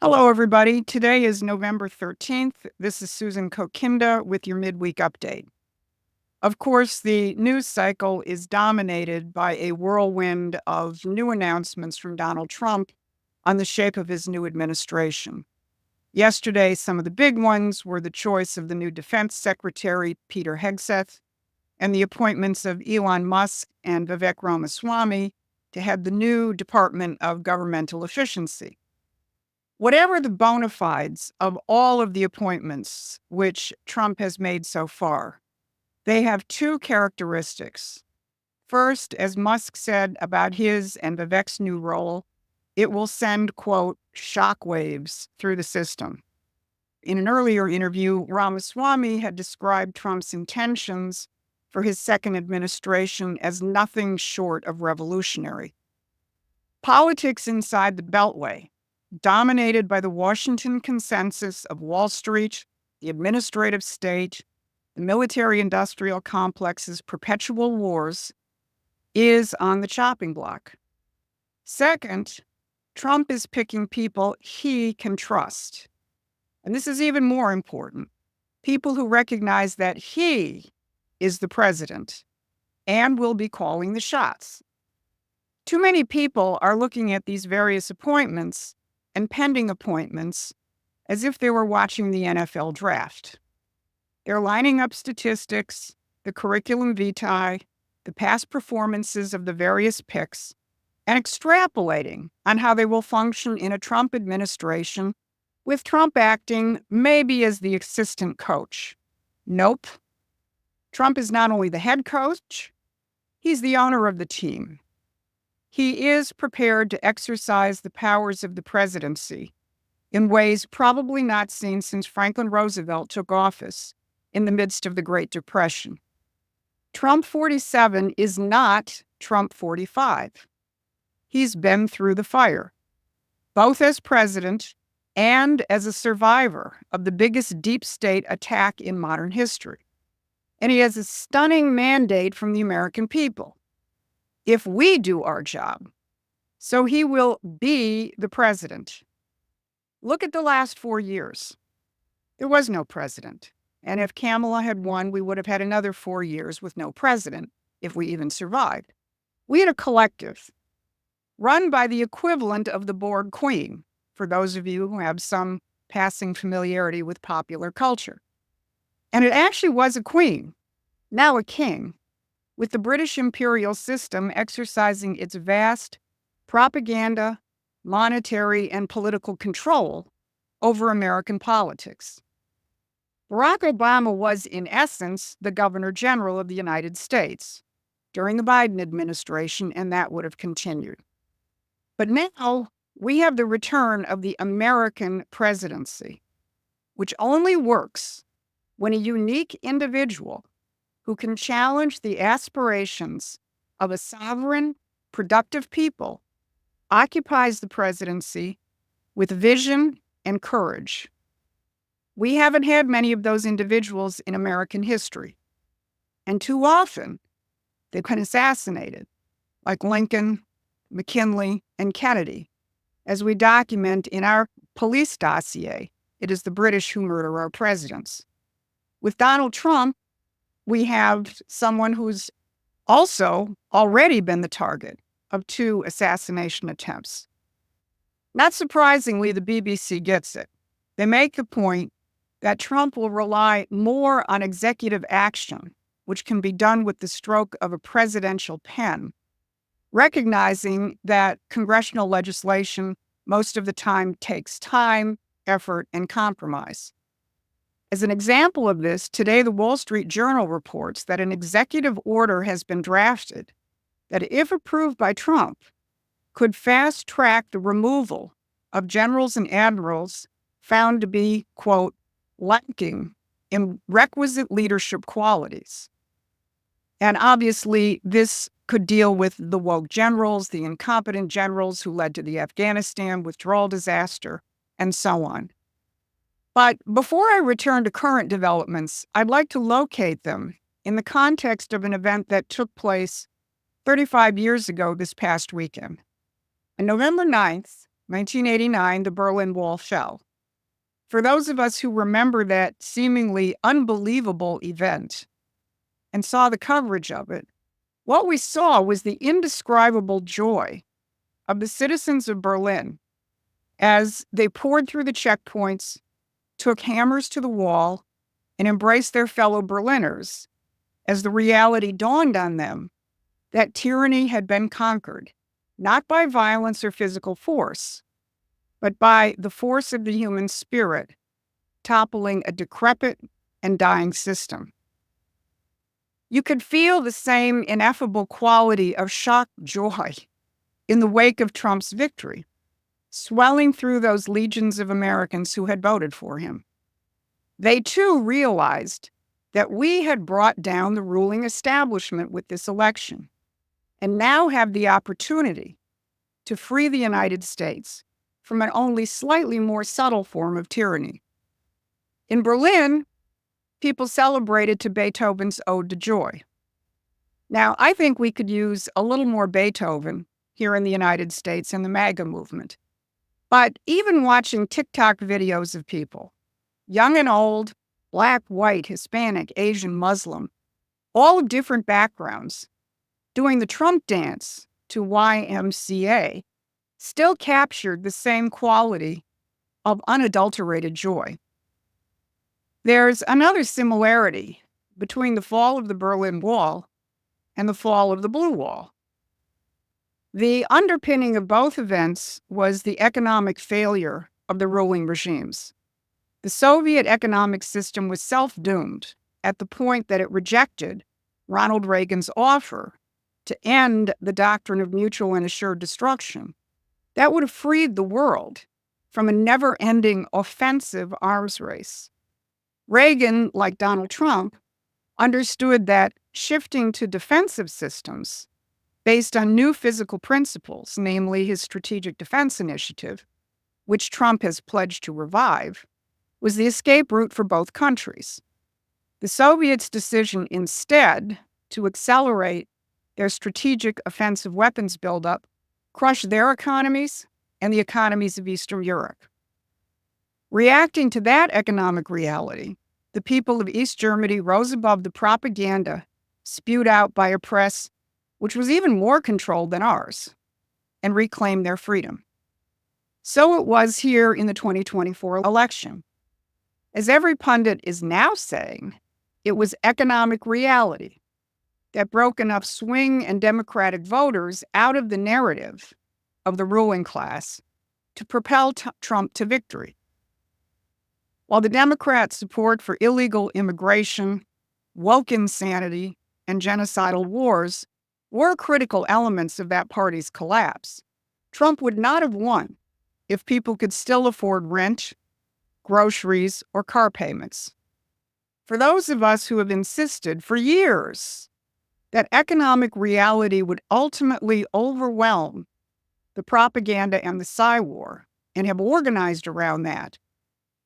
Hello, everybody. Today is November 13th. This is Susan Kokinda with your Midweek update. Of course, the news cycle is dominated by a whirlwind of new announcements from Donald Trump on the shape of his new administration. Yesterday, some of the big ones were the choice of the new Defense Secretary, Peter Hegseth, and the appointments of Elon Musk and Vivek Ramaswamy to head the new Department of Governmental Efficiency. Whatever the bona fides of all of the appointments which Trump has made so far, they have two characteristics. First, as Musk said about his and Vivek's new role, it will send, quote, shockwaves through the system. In an earlier interview, Ramaswamy had described Trump's intentions for his second administration as nothing short of revolutionary. Politics inside the Beltway, dominated by the Washington consensus of Wall Street, the administrative state, the military-industrial complex's perpetual wars, is on the chopping block. Second, Trump is picking people he can trust. And this is even more important. People who recognize that he is the president and will be calling the shots. Too many people are looking at these various appointments and pending appointments as if they were watching the NFL draft. They're lining up statistics, the curriculum vitae, the past performances of the various picks, and extrapolating on how they will function in a Trump administration, with Trump acting maybe as the assistant coach. Nope. Trump is not only the head coach, he's the owner of the team. He is prepared to exercise the powers of the presidency in ways probably not seen since Franklin Roosevelt took office in the midst of the Great Depression. Trump 47 is not Trump 45. He's been through the fire, both as president and as a survivor of the biggest deep state attack in modern history. And he has a stunning mandate from the American people. If we do our job, so he will be the president. Look at the last 4 years. There was no president. And if Kamala had won, we would have had another 4 years with no president, if we even survived. We had a collective run by the equivalent of the Borg Queen, for those of you who have some passing familiarity with popular culture. And it actually was a queen, now a king, with the British imperial system exercising its vast propaganda, monetary, and political control over American politics. Barack Obama was, in essence, the Governor General of the United States during the Biden administration, and that would have continued. But now we have the return of the American presidency, which only works when a unique individual who can challenge the aspirations of a sovereign, productive people occupies the presidency with vision and courage. We haven't had many of those individuals in American history. And too often, they've been assassinated, like Lincoln, McKinley, and Kennedy. As we document in our police dossier, it is the British who murder our presidents. With Donald Trump, we have someone who's also already been the target of 2 assassination attempts. Not surprisingly, the BBC gets it. They make the point that Trump will rely more on executive action, which can be done with the stroke of a presidential pen, recognizing that congressional legislation most of the time takes time, effort, and compromise. As an example of this, today the Wall Street Journal reports that an executive order has been drafted that, if approved by Trump, could fast-track the removal of generals and admirals found to be, quote, lacking in requisite leadership qualities. And obviously, this could deal with the woke generals, the incompetent generals who led to the Afghanistan withdrawal disaster, and so on. But before I return to current developments, I'd like to locate them in the context of an event that took place 35 years ago this past weekend. On November 9th, 1989, the Berlin Wall fell. For those of us who remember that seemingly unbelievable event and saw the coverage of it, what we saw was the indescribable joy of the citizens of Berlin as they poured through the checkpoints, took hammers to the wall, and embraced their fellow Berliners as the reality dawned on them that tyranny had been conquered, not by violence or physical force, but by the force of the human spirit, toppling a decrepit and dying system. You could feel the same ineffable quality of shocked joy in the wake of Trump's victory, swelling through those legions of Americans who had voted for him. They too realized that we had brought down the ruling establishment with this election, and now have the opportunity to free the United States from an only slightly more subtle form of tyranny. In Berlin, people celebrated to Beethoven's Ode to Joy. Now, I think we could use a little more Beethoven here in the United States in the MAGA movement. But even watching TikTok videos of people, young and old, Black, white, Hispanic, Asian, Muslim, all of different backgrounds, doing the Trump dance to YMCA, still captured the same quality of unadulterated joy. There's another similarity between the fall of the Berlin Wall and the fall of the Blue Wall. The underpinning of both events was the economic failure of the ruling regimes. The Soviet economic system was self-doomed at the point that it rejected Ronald Reagan's offer to end the doctrine of mutual and assured destruction. That would have freed the world from a never-ending offensive arms race. Reagan, like Donald Trump, understood that shifting to defensive systems based on new physical principles, namely his Strategic Defense Initiative, which Trump has pledged to revive, was the escape route for both countries. The Soviets' decision instead to accelerate their strategic offensive weapons buildup crushed their economies and the economies of Eastern Europe. Reacting to that economic reality, the people of East Germany rose above the propaganda spewed out by a press which was even more controlled than ours, and reclaimed their freedom. So it was here in the 2024 election. As every pundit is now saying, it was economic reality that broke enough swing and Democratic voters out of the narrative of the ruling class to propel Trump to victory. While the Democrats' support for illegal immigration, woke insanity, and genocidal wars were critical elements of that party's collapse, Trump would not have won if people could still afford rent, groceries, or car payments. For those of us who have insisted for years that economic reality would ultimately overwhelm the propaganda and the psy-war, and have organized around that,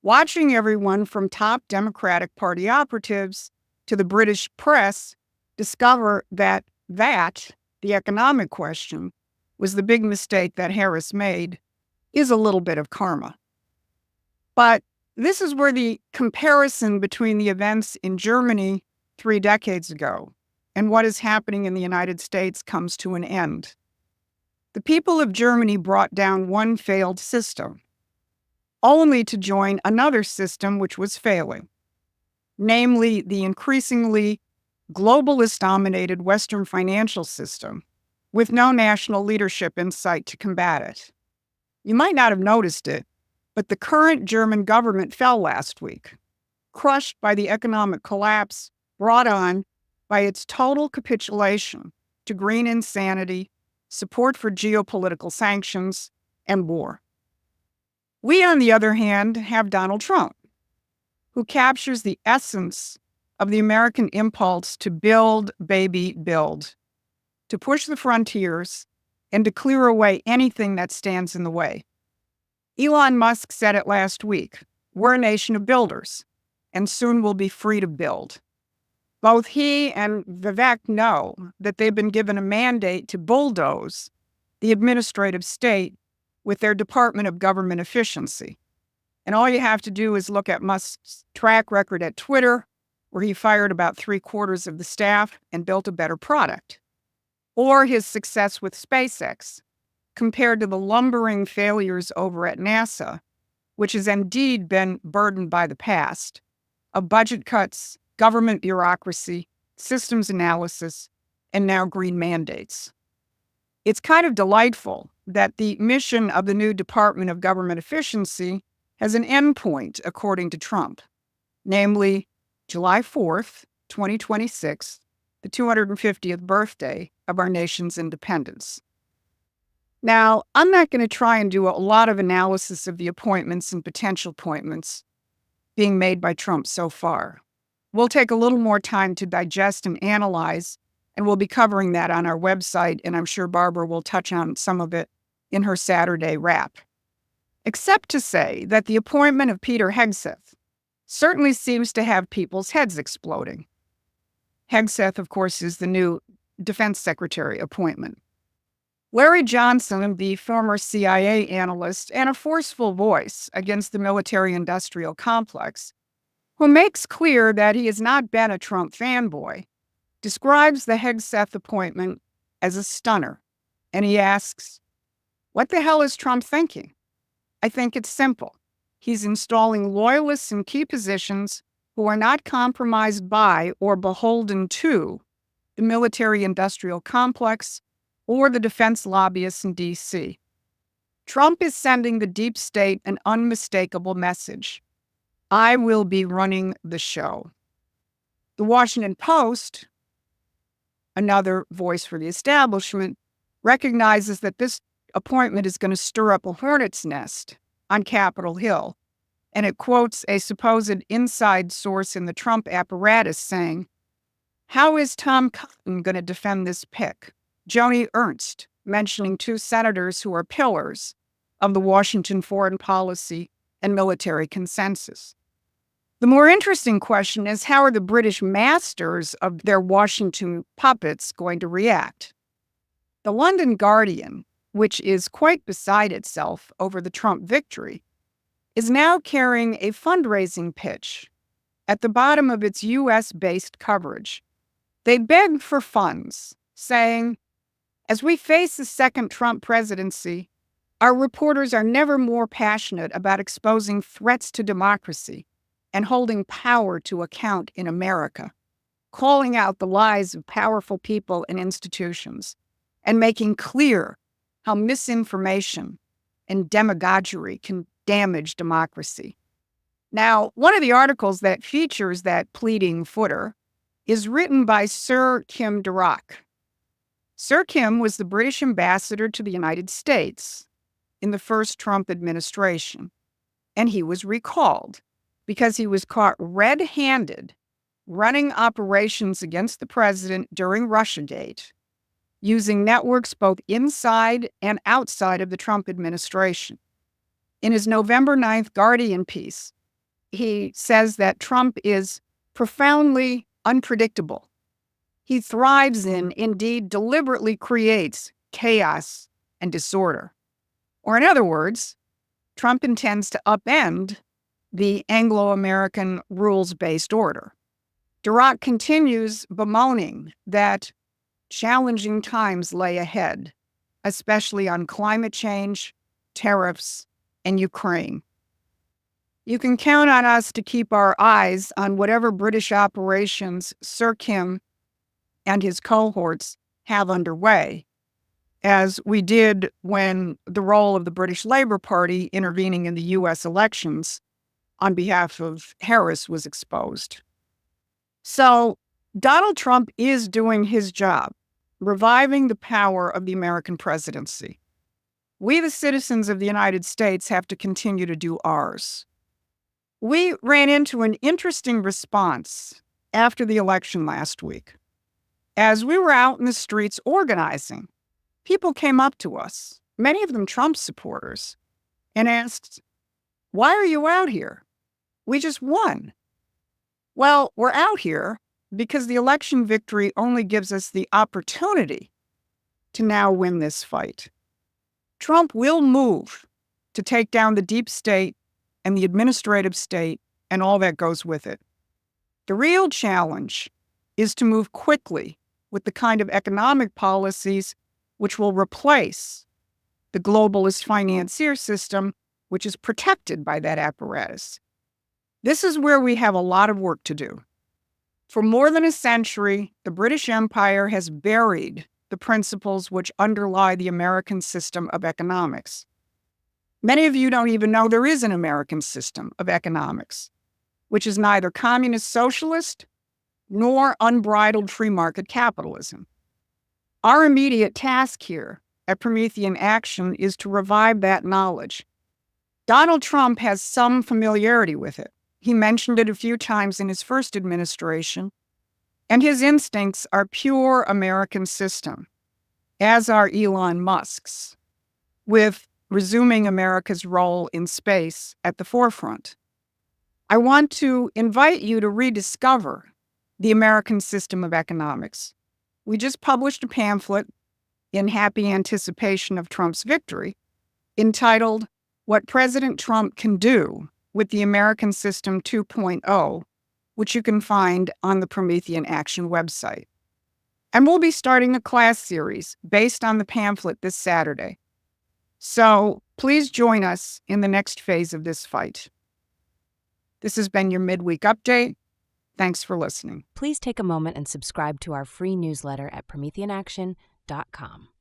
watching everyone from top Democratic Party operatives to the British press discover that the economic question, was the big mistake that Harris made, is a little bit of karma. But this is where the comparison between the events in Germany 3 decades ago and what is happening in the United States comes to an end. The people of Germany brought down one failed system, only to join another system which was failing, namely the increasingly globalist-dominated Western financial system with no national leadership in sight to combat it. You might not have noticed it, but the current German government fell last week, crushed by the economic collapse brought on by its total capitulation to green insanity, support for geopolitical sanctions, and war. We, on the other hand, have Donald Trump, who captures the essence of the American impulse to build, baby, build, to push the frontiers, and to clear away anything that stands in the way. Elon Musk said it last week, we're a nation of builders, and soon we'll be free to build. Both he and Vivek know that they've been given a mandate to bulldoze the administrative state with their Department of Government Efficiency. And all you have to do is look at Musk's track record at Twitter, where he fired about 3/4 of the staff and built a better product, or his success with SpaceX, compared to the lumbering failures over at NASA, which has indeed been burdened by the past of budget cuts, government bureaucracy, systems analysis, and now green mandates. It's kind of delightful that the mission of the new Department of Government Efficiency has an endpoint, according to Trump, namely July 4th, 2026, the 250th birthday of our nation's independence. Now, I'm not going to try and do a lot of analysis of the appointments and potential appointments being made by Trump so far. We'll take a little more time to digest and analyze, and we'll be covering that on our website, and I'm sure Barbara will touch on some of it in her Saturday wrap. Except to say that the appointment of Peter Hegseth certainly seems to have people's heads exploding. Hegseth, of course, is the new Defense Secretary appointment. Larry Johnson, the former CIA analyst and a forceful voice against the military-industrial complex, who makes clear that he has not been a Trump fanboy, describes the Hegseth appointment as a stunner, and he asks, what the hell is Trump thinking? I think it's simple. He's installing loyalists in key positions who are not compromised by or beholden to the military-industrial complex or the defense lobbyists in D.C. Trump is sending the deep state an unmistakable message. I will be running the show. The Washington Post, another voice for the establishment, recognizes that this appointment is going to stir up a hornet's nest on Capitol Hill, and it quotes a supposed inside source in the Trump apparatus saying, how is Tom Cotton going to defend this pick? Joni Ernst, mentioning two senators who are pillars of the Washington foreign policy and military consensus. The more interesting question is, how are the British masters of their Washington puppets going to react? The London Guardian, which is quite beside itself over the Trump victory, is now carrying a fundraising pitch at the bottom of its U.S.-based coverage. They beg for funds, saying, as we face the second Trump presidency, our reporters are never more passionate about exposing threats to democracy and holding power to account in America, calling out the lies of powerful people and institutions, and making clear how misinformation and demagoguery can damage democracy. Now, one of the articles that features that pleading footer is written by Sir Kim Durack. Sir Kim was the British ambassador to the United States in the first Trump administration, and he was recalled because he was caught red-handed running operations against the president during Russiagate, using networks both inside and outside of the Trump administration. In his November 9th Guardian piece, he says that Trump is profoundly unpredictable. He thrives in, indeed deliberately creates, chaos and disorder. Or in other words, Trump intends to upend the Anglo-American rules-based order. Durack continues bemoaning that challenging times lay ahead, especially on climate change, tariffs, and Ukraine. You can count on us to keep our eyes on whatever British operations Sir Kim and his cohorts have underway, as we did when the role of the British Labour Party intervening in the U.S. elections on behalf of Harris was exposed. So Donald Trump is doing his job, reviving the power of the American presidency. We, the citizens of the United States, have to continue to do ours. We ran into an interesting response after the election last week. As we were out in the streets organizing, people came up to us, many of them Trump supporters, and asked, why are you out here? We just won. Well, we're out here because the election victory only gives us the opportunity to now win this fight. Trump will move to take down the deep state and the administrative state and all that goes with it. The real challenge is to move quickly with the kind of economic policies which will replace the globalist financier system, which is protected by that apparatus. This is where we have a lot of work to do. For more than a century, the British Empire has buried the principles which underlie the American system of economics. Many of you don't even know there is an American system of economics, which is neither communist socialist nor unbridled free market capitalism. Our immediate task here at Promethean Action is to revive that knowledge. Donald Trump has some familiarity with it. He mentioned it a few times in his first administration, and his instincts are pure American system, as are Elon Musk's, with resuming America's role in space at the forefront. I want to invite you to rediscover the American system of economics. We just published a pamphlet in happy anticipation of Trump's victory entitled What President Trump Can Do with the American System 2.0, which you can find on the Promethean Action website. And we'll be starting a class series based on the pamphlet this Saturday. So please join us in the next phase of this fight. This has been your Midweek Update. Thanks for listening. Please take a moment and subscribe to our free newsletter at PrometheanAction.com.